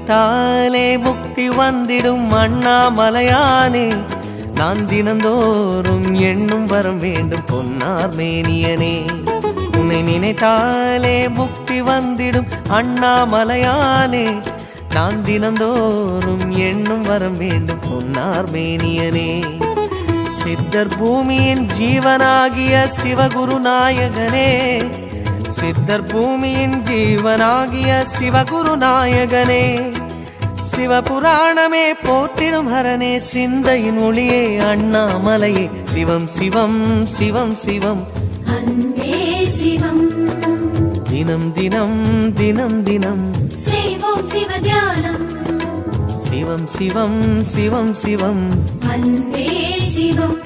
நினைத்தாலே முக்தி வந்திடும் அண்ணாமலையானே, நான் தினந்தோறும் எண்ணும் வரம் வேண்டும் பொன்னார் மேனியனே. உன்னை நினைத்தாலே முக்தி வந்திடும் அண்ணாமலையானே, நான் தினந்தோறும் எண்ணும் வரம் வேண்டும் பொன்னார் மேனியனே. சித்தர் பூமியின் ஜீவனாகிய சிவகுரு நாயகனே, சித்தர் பூமியின் ஜீவனாகிய சிவகுரு நாயகனே, சிவபுராணமே போற்றிடும் ஹரனே, சிந்தையின் ஒளியே அண்ணாமலையே, சிவம் சிவம் சிவம் சிவம் அன்பே சிவம். தினம் தினம் தினம் தினம் செய்வோம் சிவ தியானம். சிவம் சிவம் சிவம் சிவம் அன்பே சிவம்.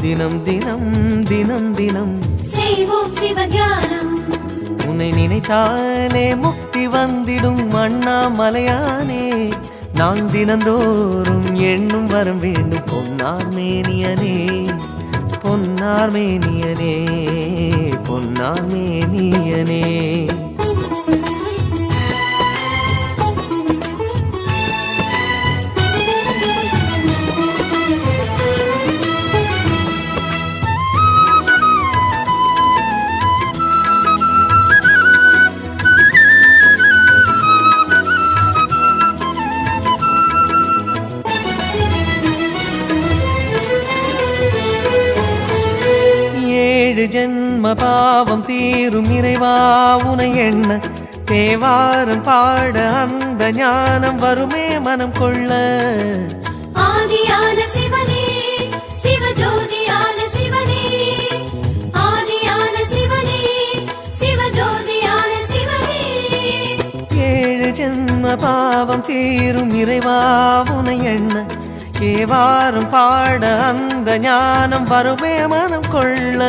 தினம் தினம் தினம் தினம் செய்வோம் சிவ தியானம். உன்னை நினைத்தாலே முக்தி வந்திடும் அண்ணாமலையானே, நான் தினந்தோறும் எண்ணும் வரம் வேண்டும் பொன்னார் மேனியனே, பொன்னார் மேனியனே, பொன்னார் மேனியனே. ஜென்ம பாவம் தீரும் இறைவா உனை எண்ண, தேவாரம் பாட அந்த ஞானம் வருமே மனம் கொள்ள. ஆதியான சிவனே சிவஜோதியான சிவனே, ஆதியான சிவனே சிவஜோதியான சிவனே. 7 ஜென்ம பாவம் தீரும் இறைவா உனை எண்ண, தேவாரம் பாட அந்த ஞானம் வருமே மனம் கொள்ள.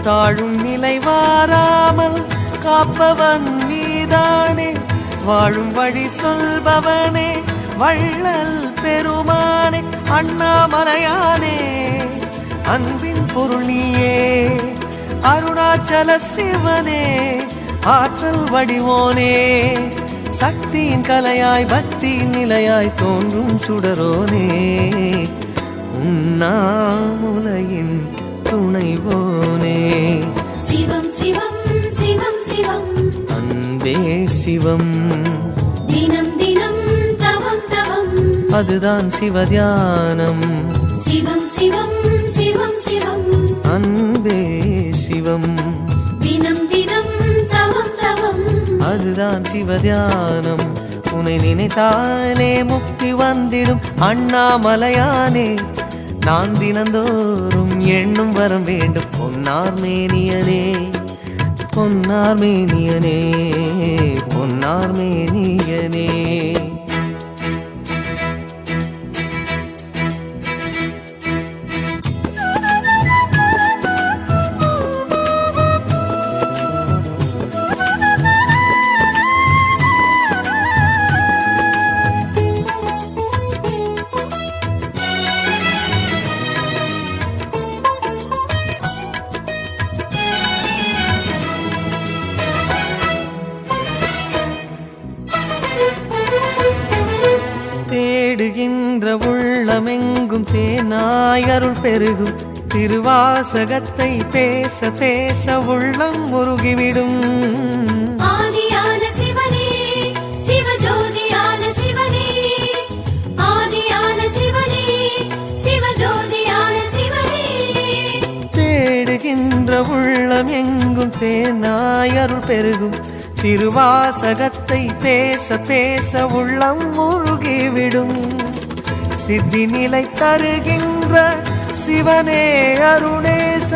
தாழும் நிலை வாராமல் காப்பவன் நீதானே, வாழும் வழி சொல்பவனே வள்ளல் பெருமானே, அண்ணாமலையானே அன்பின் பொருள் நீயே, அருணாச்சல சிவனே ஆற்றல் வடிவோனே, சக்தியின் கலையாய் பக்தியின் நிலையாய் தோன்றும் சுடரோனே, உண்ணாமுலையின் துணைவோனே. சிவம் சிவம் சிவம் சிவம் அன்பே சிவம். தினம் தினம் தவம் தவம், அதுதான் சிவதியானம். சிவம் சிவம் சிவம் சிவம் அன்பே சிவம். தினம் தினம் தவம் தவம், அதுதான் சிவதியானம். உன்னை நினைத்தாலே முக்தி வந்திடும் அண்ணாமலையானே, நான் தினந்தோறும் எண்ணும் வரம் வேண்டும் பொன்னார் மேனியனே, பொன்னார் மேனியனே, பொன்னார் மேனியனே. தேடுகின்ற உள்ளமெங்கும் தேனாய் அருள் பெருகும், திருவாசகத்தை பேச பேச உள்ளம் முருகிவிடும். ஆதியான சிவனே சிவஜோதியான சிவனே, ஆதியான சிவனே சிவஜோதியான சிவனே. தேடுகின்ற உள்ளம் எங்கும் தேனாய் அருள் பெருகும், திருவாசகத்தை பேச பேச உள்ளம் முருகிவிடும். சித்தி நிலை தருகின்ற சிவனே அருணேச,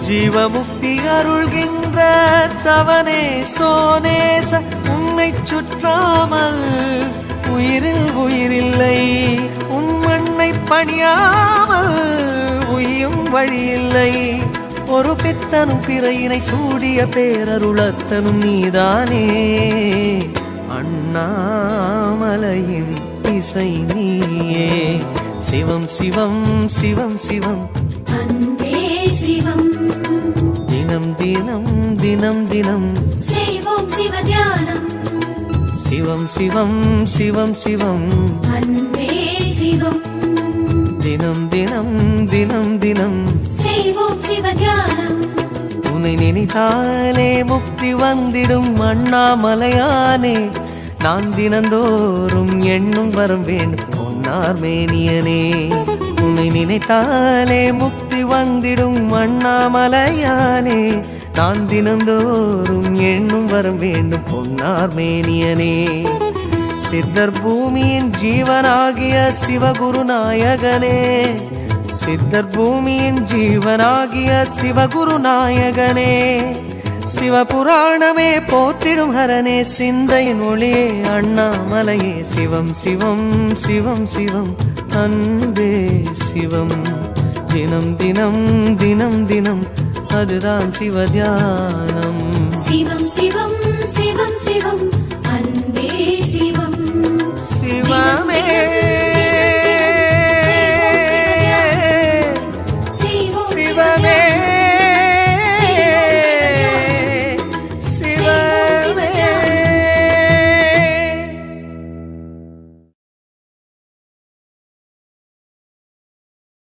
ஜீவமுக்தி அருள்கின்ற தவனே சோனேச. உன்னை சுற்றாமல் உயிரில் உயிரில்லை, உன் மண்ணை பணியாமல் உய்யும் வழியில்லை. ஒரு பித்தனும் பிறையினை சூடிய பேரருளத்தனும் நீதானே, அண்ணாமலையின் இசை நீயே. சிவம் சிவம் சிவம் சிவம் அன்பே சிவம். தினம் தினம் தினம் தினம் செய்வோம் சிவ தியானம். சிவம் சிவம் சிவம் சிவம் சிவம் அன்பே சிவம் தினம் தினம் தினம் தினம் செய்வோம் சிவ தியானம் உன்னை நினைத்தாலே முக்தி வந்திடும் அண்ணாமலையானே நான் தினந்தோறும் எண்ணும் வரம் வேண்டும் பொன்னார் மேனியனே உன்னை நினைத்தாலே முக்தி வந்திடும் அண்ணாமலையானே நான் தினந்தோறும் எண்ணும் வரம் வேண்டும் பொன்னார் மேனியனே சித்தர் பூமியின் ஜீவனாகிய சிவகுருநாயகனே சித்தர் பூமியின் ஜீவனாகிய சிவகுருநாயகனே சிவபுராணமே போற்றிடும் ஹரனே சிந்தையின் ஒளியே அண்ணாமலையே சிவம் சிவம் சிவம் சிவம் அன்பே சிவம் தினம் தினம் தினம் தினம் அதுதான் சிவதியானம் சிவம் சிவம் சிவம் சிவம் அன்பே சிவம் சிவமே